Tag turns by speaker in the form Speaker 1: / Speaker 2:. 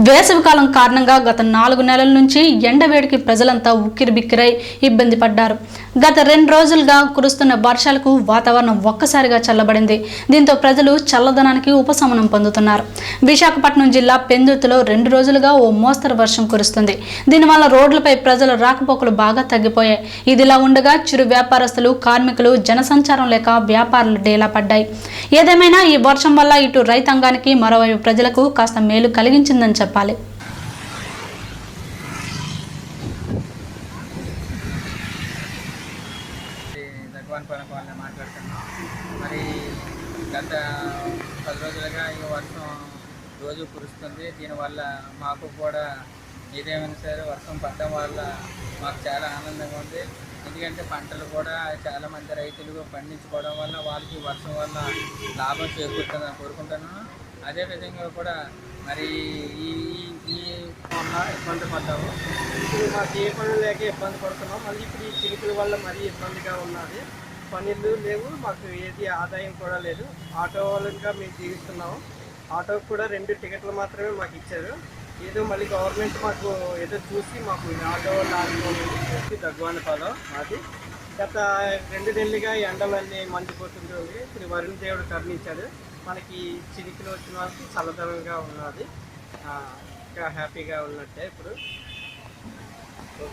Speaker 1: వేసవికాలం కారణంగా గత 4 నెలల నుంచి ఎండవేడికి ప్రజలంతా ఉక్కిరిబిక్కిరై ఇబ్బంది పడ్డారు. గత 2 రోజులుగా కురుస్తున్న వర్షాలకు వాతావరణం ఒక్కసారిగా చల్లబడింది. దీంతో ప్రజలు చల్లదనానికి ఉపశమనం పొందుతున్నారు. విశాఖపట్నం జిల్లా పెందుర్తిలో 2 రోజులుగా ఓ మోస్తరు వర్షం కురుస్తుంది. దీనివల్ల రోడ్లపై ప్రజల రాకపోకలు బాగా తగ్గిపోయాయి. ఇదిలా ఉండగా చిరు వ్యాపారస్తులు, కార్మికులు జనసంచారం లేక వ్యాపారాలు డేలా పడ్డాయి. ఏదేమైనా ఈ వర్షం వల్ల ఇటు రైతాంగానికి, మరోవైపు ప్రజలకు కాస్త మేలు కలిగించిందని చెప్పాలి.
Speaker 2: మరి గత 10 రోజులుగా ఈ వర్షం రోజు కురుస్తుంది. దీనివల్ల మాకు కూడా ఏదేమైనా సరే వర్షం పడడం వల్ల మాకు చాలా ఆనందంగా ఉంది. ఎందుకంటే పంటలు కూడా చాలామంది రైతులు పండించుకోవడం వల్ల వాళ్ళకి వర్షం వల్ల లాభం చేకూరుతుందని కోరుకుంటున్నాను. అదేవిధంగా కూడా మరి ఈ వల్ల ఇబ్బంది పడ్డాము. ఇప్పుడు మాకు ఏ పనులు లేక ఇబ్బంది పడుతున్నాం. మళ్ళీ ఇప్పుడు ఈ చిరుకుల వల్ల మరీ ఇబ్బందిగా ఉన్నది. పనులు లేవు, మాకు ఏది ఆదాయం కూడా లేదు. ఆటో వాళ్ళగా మేము జీవిస్తున్నాము. ఆటోకి కూడా 2 టికెట్లు మాత్రమే మాకు ఇచ్చారు. ఏదో మళ్ళీ గవర్నమెంట్ మాకు ఏదో చూసి మాకు ఆటో లాంటి దగ్గువానిపాలెం మాది. గత 2 నెలలుగా ఎండలన్నీ మండిపోతుంటుంది. శ్రీ వరుణ దేవుడు కరుణించాడు. మనకి చిరుకులు వచ్చిన వాళ్ళకి చల్లదనంగా ఉన్నది. ఇంకా హ్యాపీగా ఉన్నట్టే ఇప్పుడు.